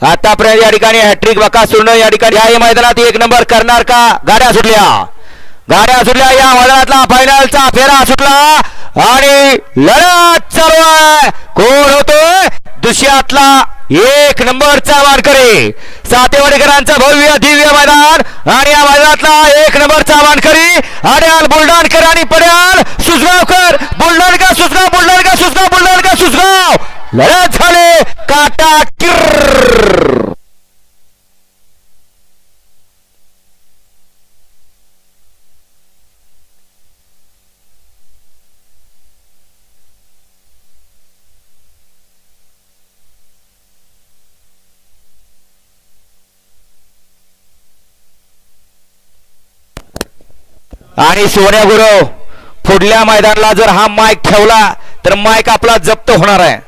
आतापर्यंत या ठिकाणी हॅट्रिक बकासूरनं या ठिकाणी या मैदानात 1 नंबर करणार का? गाड्या सुटल्या या मैदानातला फायनलचा फेरा सुटला आणि लढत चालू आहे. कोण होतोय दुसऱ्यातला 1 नंबरचा मानकरी? सातेवाडीकरांचं भव्य दिव्य मैदान आणि या मैदानातला 1 नंबरचा मानकरी अड्याल बुलढाणकर आणि पड्याल सुसगावकर. बुलढाणकर सुसगाव लढत झाले काटा किर. आणि सोन्या गुरु पुढल्या मैदानाला जर हा माईक ठेवला तर माईक आपला जप्त होणार आहे.